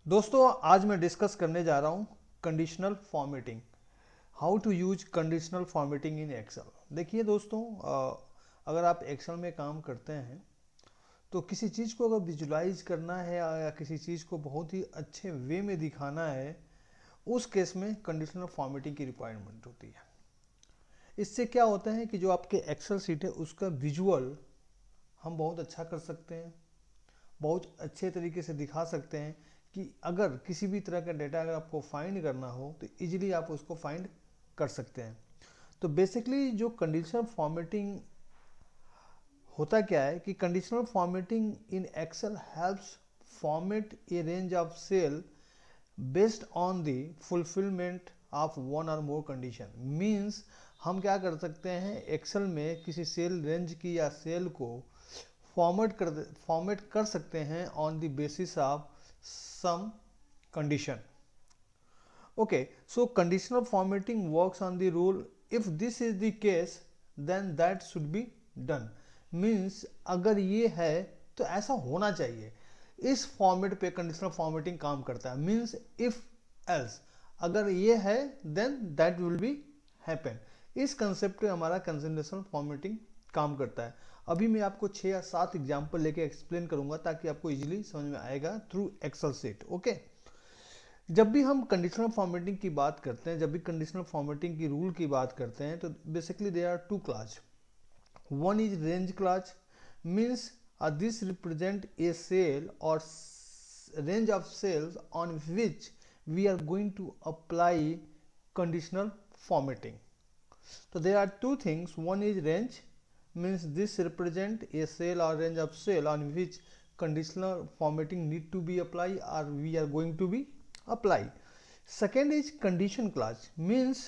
दोस्तों आज मैं डिस्कस करने जा रहा हूँ conditional formatting. How to use conditional formatting in Excel. देखिए दोस्तों, अगर आप एक्सेल में काम करते हैं तो किसी चीज़ को अगर विजुलाइज करना है या किसी चीज़ को बहुत ही अच्छे वे में दिखाना है, उस केस में कंडीशनल फॉर्मेटिंग की रिक्वायरमेंट होती है। इससे क्या होता है कि जो आपके एक्सेल सीट है उसका विजुअल हम बहुत अच्छा कर सकते हैं, बहुत अच्छे तरीके से दिखा सकते हैं कि अगर किसी भी तरह का डेटा अगर आपको फाइंड करना हो तो इजीली आप उसको फाइंड कर सकते हैं। तो बेसिकली जो कंडीशनल फॉर्मेटिंग होता क्या है कि conditional formatting in Excel helps format a range of cell based on the fulfilment of one or more condition. Means हम क्या कर सकते हैं, एक्सेल में किसी सेल रेंज की या सेल को फॉर्मेट कर सकते हैं on the basis of some condition. Okay, so conditional formatting works on the rule if this is the case then that should be done. Means अगर ये है तो ऐसा होना चाहिए। इस फॉर्मेट पे कंडीशनल फॉर्मेटिंग काम करता है। मीन्स इफ एल्स, अगर ये है then that will be happen. इस कंसेप्ट पे हमारा कंडीशनल फॉर्मेटिंग काम करता है। अभी मैं आपको 6 या 7 एग्जाम्पल लेके एक्सप्लेन करूंगा ताकि आपको इजीली समझ में आएगा थ्रू एक्सेल शीट। ओके, जब भी हम कंडीशनल फॉर्मेटिंग की बात करते हैं, जब भी कंडीशनल फॉर्मेटिंग की रूल की बात करते हैं, तो basically there are two class. one is range class, means this represent a cell or range of cells on which we are going to apply conditional formatting. So there are two things. One is range, means this represent a cell or range of cell on which conditional formatting need to be applied or we are going to be apply. Second is condition class, means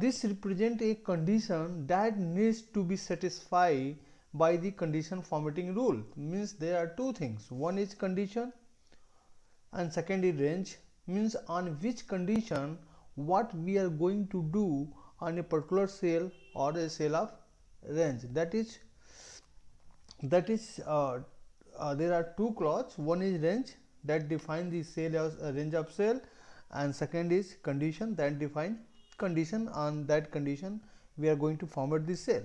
this represent a condition that needs to be satisfied by the condition formatting rule. Means there are two things. One is condition and second is range, means on which condition what we are going to do on a particular cell or a cell of range. That is there are two clause. One is range that define the cell as a range of cell, and second is condition that define condition on that condition we are going to format this cell.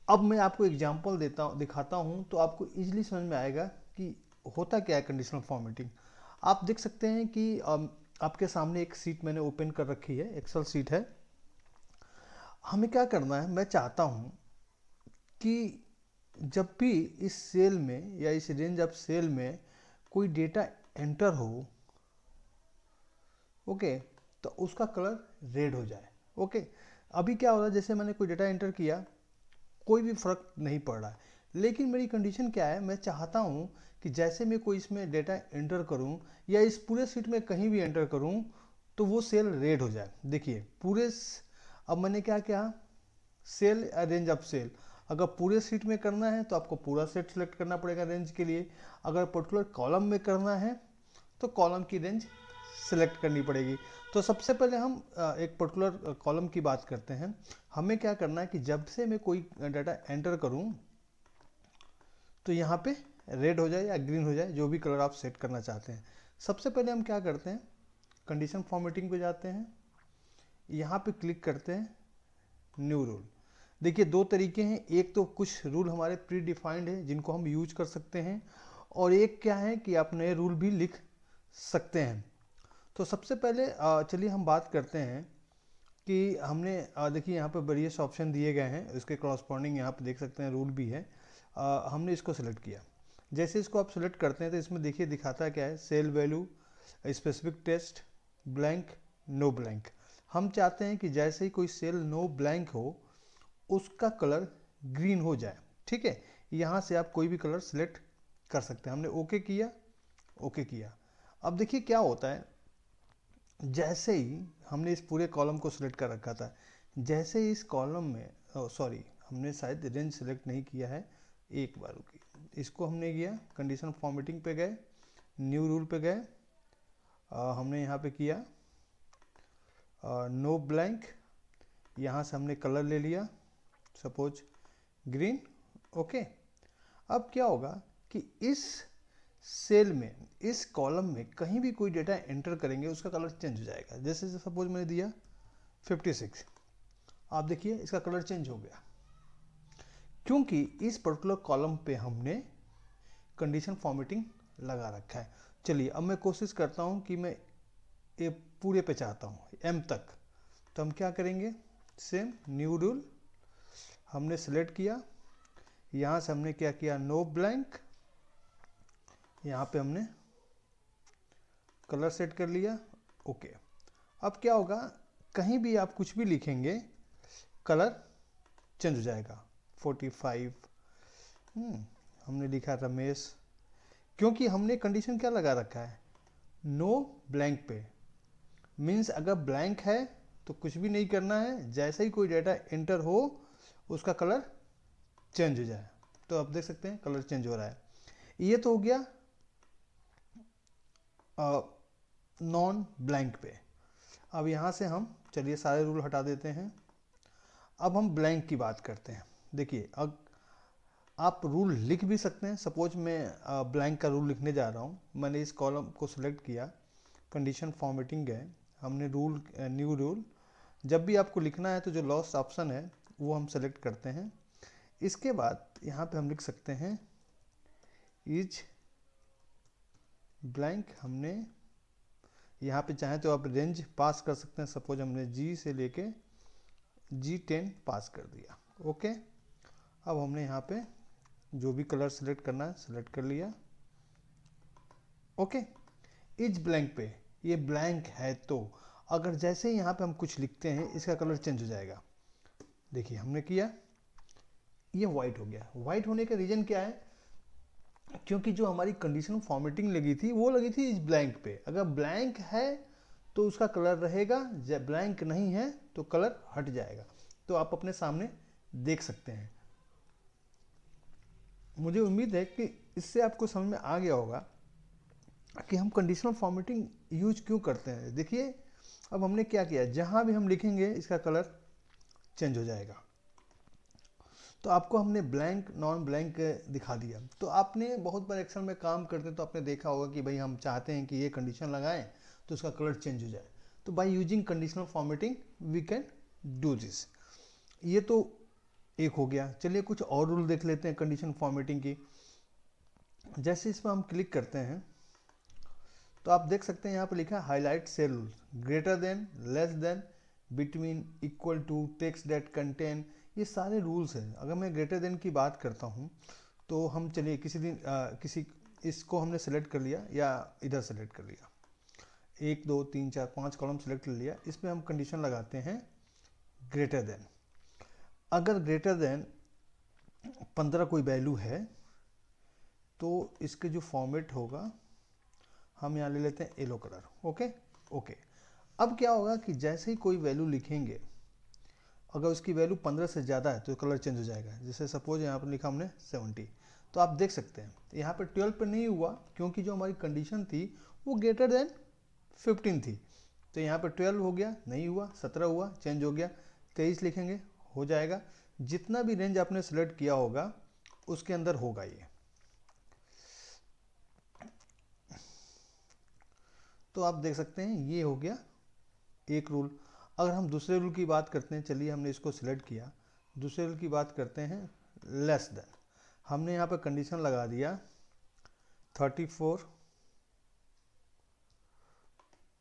अब मैं आपको example दिखाता हूं तो आपको easily समझ में आएगा कि होता क्या है कंडीशनल फॉर्मेटिंग। आप देख सकते हैं कि आपके सामने एक सीट मैंने ओपन कर रखी है, एक्सेल सीट है। हमें क्या करना है, मैं चाहता हूं कि जब भी इस सेल में या इस रेंज ऑफ सेल में कोई डेटा एंटर हो, ओके, तो उसका कलर रेड हो जाए। ओके, अभी क्या हो रहा है, जैसे मैंने कोई डेटा एंटर किया, कोई भी फर्क नहीं पड़ रहा है, लेकिन मेरी कंडीशन क्या है, मैं चाहता हूं कि जैसे मैं कोई इसमें डेटा एंटर करूं या इस पूरे सीट में कहीं भी एंटर करूं तो वो सेल रेड हो जाए। देखिए अब मैंने क्या किया, सेल रेंज ऑफ सेल, अगर पूरे सीट में करना है तो आपको पूरा सेट सेलेक्ट करना पड़ेगा रेंज के लिए। अगर पर्टिकुलर कॉलम में करना है तो कॉलम की रेंज सेलेक्ट करनी पड़ेगी। तो सबसे पहले हम एक पर्टिकुलर कॉलम की बात करते हैं। हमें क्या करना है कि जब से मैं कोई डाटा एंटर करूं तो यहाँ पे रेड हो जाए या ग्रीन हो जाए, जो भी कलर आप सेट करना चाहते हैं। सबसे पहले हम क्या करते हैं, कंडीशन फॉर्मेटिंग पे जाते हैं, यहाँ पे क्लिक करते हैं न्यू रूल। देखिए दो तरीके हैं, एक तो कुछ रूल हमारे प्री डिफाइंड है जिनको हम यूज कर सकते हैं, और एक क्या है कि आप नए रूल भी लिख सकते हैं। तो सबसे पहले चलिए हम बात करते हैं कि हमने देखिए यहाँ पे वेरियस ऑप्शन दिए गए हैं, इसके क्रॉसपॉन्डिंग यहाँ पे देख सकते हैं रूल भी है। हमने इसको सिलेक्ट किया। जैसे इसको आप सिलेक्ट करते हैं तो इसमें देखिए दिखाता है क्या है, cell value, specific test, blank, no blank. हम चाहते हैं कि जैसे ही कोई सेल नो ब्लैंक हो उसका कलर ग्रीन हो जाए। ठीक है, यहाँ से आप कोई भी कलर सिलेक्ट कर सकते हैं। हमने ओके किया, ओके किया। अब देखिए क्या होता है, जैसे ही हमने इस पूरे कॉलम को सिलेक्ट कर रखा था, जैसे ही इस कॉलम में सॉरी हमने शायद रेंज सेलेक्ट नहीं किया है, एक बार रुकिए, इसको हमने किया, कंडीशन फॉर्मेटिंग पे गए, न्यू रूल पे गए, हमने यहाँ पे किया नो ब्लैंक, यहाँ से हमने कलर ले लिया सपोज ग्रीन। ओके, अब क्या होगा कि इस सेल में, इस कॉलम में कहीं भी कोई डेटा एंटर करेंगे उसका कलर चेंज हो जाएगा। जैसे सपोज मैंने दिया 56, आप देखिए इसका कलर चेंज हो गया, क्योंकि इस पर्टिकुलर कॉलम पे हमने कंडीशन फॉर्मेटिंग लगा रखा है। चलिए अब मैं कोशिश करता हूँ कि मैं ये पूरे पे चाहता हूँ m तक, तो हम क्या करेंगे, सेम न्यू रूल हमने सेलेक्ट किया, यहाँ से हमने क्या किया, नो ब्लैंक, यहाँ पे हमने कलर सेट कर लिया, ओके। अब क्या होगा, कहीं भी आप कुछ भी लिखेंगे कलर चेंज हो जाएगा। 45 हमने लिखा रमेश, क्योंकि हमने कंडीशन क्या लगा रखा है, नो ब्लैंक पे। मीन्स अगर ब्लैंक है तो कुछ भी नहीं करना है, जैसे ही कोई डाटा एंटर हो उसका कलर चेंज हो जाए। तो आप देख सकते हैं कलर चेंज हो रहा है। ये तो हो गया नॉन ब्लैंक पे। अब यहाँ से हम चलिए सारे रूल हटा देते हैं, अब हम ब्लैंक की बात करते हैं। देखिए अब आप रूल लिख भी सकते हैं, सपोज मैं ब्लैंक का रूल लिखने जा रहा हूँ, मैंने इस कॉलम को सिलेक्ट किया, कंडीशन फॉर्मेटिंग गए, हमने रूल न्यू रूल, जब भी आपको लिखना है तो जो लास्ट ऑप्शन है वो हम सेलेक्ट करते हैं। इसके बाद यहाँ पे हम लिख सकते हैं इज ब्लैंक, हमने यहाँ पे चाहें तो आप रेंज पास कर सकते हैं, सपोज हमने G से लेके G10 पास कर दिया, ओके। अब हमने यहाँ पे जो भी कलर सेलेक्ट करना है सेलेक्ट कर लिया, ओके। इज ब्लैंक पे, ये ब्लैंक है तो अगर जैसे ही यहाँ पे हम कुछ लिखते हैं इसका कलर चेंज हो जाएगा। देखिए हमने किया, ये वाइट हो गया। वाइट होने का रीज़न क्या है, क्योंकि जो हमारी कंडीशन फॉर्मेटिंग लगी थी वो लगी थी इस ब्लैंक पे। अगर ब्लैंक है तो उसका कलर रहेगा, जब ब्लैंक नहीं है तो कलर हट जाएगा। तो आप अपने सामने देख सकते हैं। मुझे उम्मीद है कि इससे आपको समझ में आ गया होगा कि हम कंडीशनल फॉर्मेटिंग यूज क्यों करते हैं। देखिए अब हमने क्या किया, जहाँ भी हम लिखेंगे इसका कलर चेंज हो जाएगा। तो आपको हमने ब्लैंक नॉन ब्लैंक दिखा दिया। तो आपने बहुत बार एक्सेल में काम करते तो आपने देखा होगा कि भाई हम चाहते हैं कि ये कंडीशन लगाएं तो उसका कलर चेंज हो जाए। तो by using conditional formatting we can do this. ये तो एक हो गया। चलिए कुछ और रूल देख लेते हैं कंडीशन फॉर्मेटिंग की। जैसे इस पर हम क्लिक करते हैं तो आप देख सकते हैं यहाँ पर लिखा है highlight cell rule, greater than, less than, between, equal to, text that contain, ये सारे रूल्स हैं। अगर मैं ग्रेटर देन की बात करता हूँ तो हम चलिए किसी दिन किसी इसको हमने सेलेक्ट कर लिया या इधर सेलेक्ट कर लिया, 1 2 3 4 5 कॉलम सेलेक्ट कर लिया, इसमें हम कंडीशन लगाते हैं ग्रेटर देन। अगर ग्रेटर देन 15 कोई वैल्यू है तो इसके जो फॉर्मेट होगा हम यहाँ ले लेते हैं येलो कलर, ओके ओके। अब क्या होगा कि जैसे ही कोई वैल्यू लिखेंगे अगर उसकी वैल्यू 15 से ज़्यादा है तो कलर चेंज हो जाएगा। जैसे सपोज यहाँ पर लिखा हमने 70, तो आप देख सकते हैं यहाँ पर 12 पर नहीं हुआ क्योंकि जो हमारी कंडीशन थी वो ग्रेटर देन 15 थी। तो यहाँ पर 12 हो गया, नहीं हुआ, 17 हुआ, चेंज हो गया, 23 लिखेंगे, हो जाएगा। जितना भी रेंज आपने सेलेक्ट किया होगा उसके अंदर होगा ये। तो आप देख सकते हैं ये हो गया एक रूल। अगर हम दूसरे रूल की बात करते हैं, चलिए हमने इसको सिलेक्ट किया, दूसरे रूल की बात करते हैं लेस देन। हमने यहाँ पर कंडीशन लगा दिया 34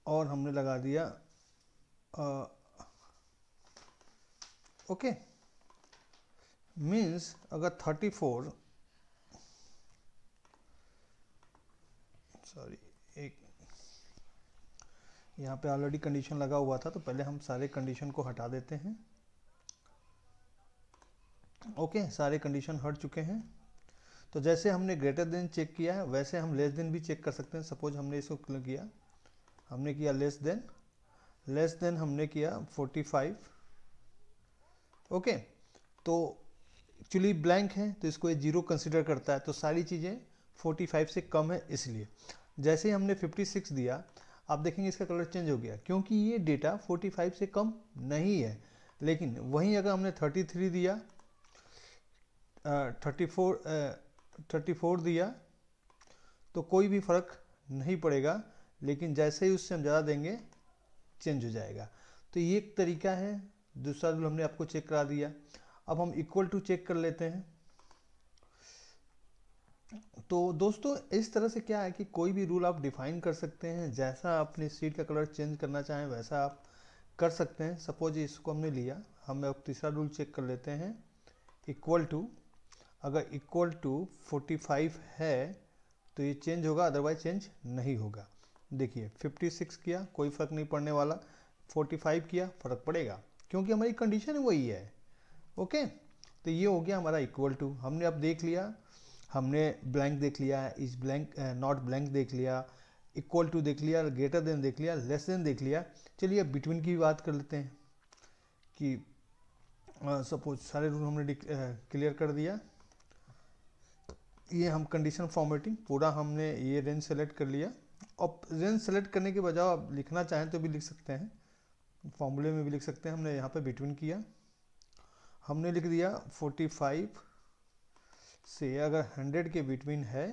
और हमने लगा दिया ओके। मीन्स अगर 34 सॉरी एक यहाँ पे ऑलरेडी कंडीशन लगा हुआ था तो पहले हम सारे कंडीशन को हटा देते हैं, ओके। सारे कंडीशन हट चुके हैं। तो जैसे हमने ग्रेटर देन चेक किया है वैसे हम लेस देन भी चेक कर सकते हैं। सपोज हमने इसको क्लिक किया, हमने किया लेस देन हमने किया 45, ओके। तो एक्चुअली ब्लैंक है तो इसको ये 0 कंसिडर करता है, तो सारी चीज़ें 45 से कम है इसलिए। जैसे ही हमने 56 दिया आप देखेंगे इसका कलर चेंज हो गया क्योंकि ये डेटा 45 से कम नहीं है। लेकिन वहीं अगर हमने 33 दिया, 34 दिया तो कोई भी फ़र्क नहीं पड़ेगा, लेकिन जैसे ही उससे हम ज़्यादा देंगे चेंज हो जाएगा। तो ये एक तरीका है। दूसरा रूल हमने आपको चेक करा दिया। अब हम इक्वल टू चेक कर लेते हैं। तो दोस्तों इस तरह से क्या है कि कोई भी रूल आप डिफाइन कर सकते हैं, जैसा अपनी सीट का कलर चेंज करना चाहें वैसा आप कर सकते हैं। सपोज इसको हमने लिया, हम अब तीसरा रूल चेक कर लेते हैं। इक्वल टू, अगर इक्वल टू 45 है तो ये चेंज होगा, अदरवाइज चेंज नहीं होगा। देखिए 56 किया कोई फ़र्क नहीं पड़ने वाला, 45 किया फ़र्क पड़ेगा, क्योंकि हमारी कंडीशन वही है। ओके, तो ये हो गया हमारा इक्वल टू। हमने अब देख लिया, हमने ब्लैंक देख लिया, इस ब्लैंक नॉट ब्लैंक देख लिया, इक्वल टू देख लिया, ग्रेटर देन देख लिया, लेस देन देख लिया। चलिए अब बिटवीन की भी बात कर लेते हैं कि सपोज सारे रूल हमने क्लियर कर दिया। ये हम कंडीशन फॉर्मेटिंग पूरा हमने ये रेंज सेलेक्ट कर लिया। अब रेंज सेलेक्ट करने के बजाय आप लिखना चाहें तो भी लिख सकते हैं, फॉर्मूले में भी लिख सकते हैं। हमने यहाँ पे बिटवीन किया, हमने लिख दिया 45 से अगर 100 के बिटवीन है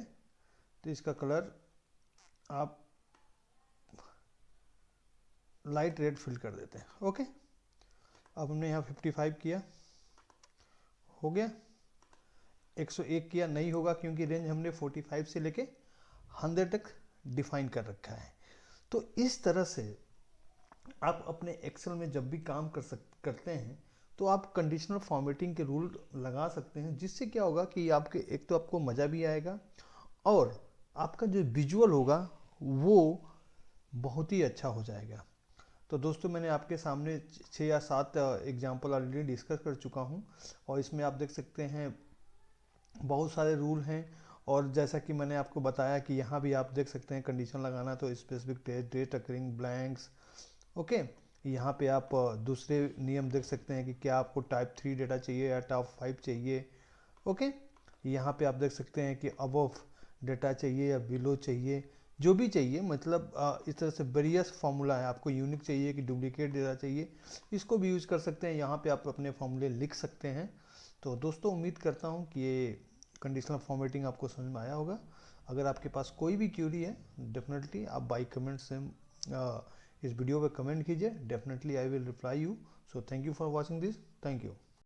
तो इसका कलर आप लाइट रेड फिल कर देते हैं। ओके, अब हमने यहाँ 55 किया, हो गया। 101 किया, नहीं होगा क्योंकि रेंज हमने 45 से लेके 100 तक डिफाइन कर रखा है। तो इस तरह से आप अपने एक्सेल में जब भी काम करते हैं तो आप कंडीशनल फॉर्मेटिंग के रूल लगा सकते हैं, जिससे क्या होगा कि आपके एक तो आपको मज़ा भी आएगा और आपका जो विजुअल होगा वो बहुत ही अच्छा हो जाएगा। तो दोस्तों मैंने आपके सामने 6 या 7 एग्जाम्पल ऑलरेडी डिस्कस कर चुका हूँ, और इसमें आप देख सकते हैं बहुत सारे रूल हैं। और जैसा कि मैंने आपको बताया कि यहाँ भी आप देख सकते हैं कंडीशन लगाना तो specific date occurring blanks. Okay, यहाँ पे आप दूसरे नियम देख सकते हैं कि क्या आपको टाइप 3 डेटा चाहिए या टाइप 5 चाहिए। ओके, यहाँ पे आप देख सकते हैं कि अबव डेटा चाहिए या बिलो चाहिए, जो भी चाहिए। मतलब इस तरह से वेरियस फार्मूला है, आपको यूनिक चाहिए कि डुप्लीकेट डेटा चाहिए, इसको भी यूज़ कर सकते हैं। यहाँ पे आप अपने फार्मूले लिख सकते हैं। तो दोस्तों उम्मीद करता हूँ कि ये कंडीशनल फॉर्मेटिंग आपको समझ में आया होगा। अगर आपके पास कोई भी क्यूरी है डेफिनेटली आप बाई कमेंट से इस वीडियो पे कमेंट कीजिए, definitely I will reply you. So thank you for watching this, thank you.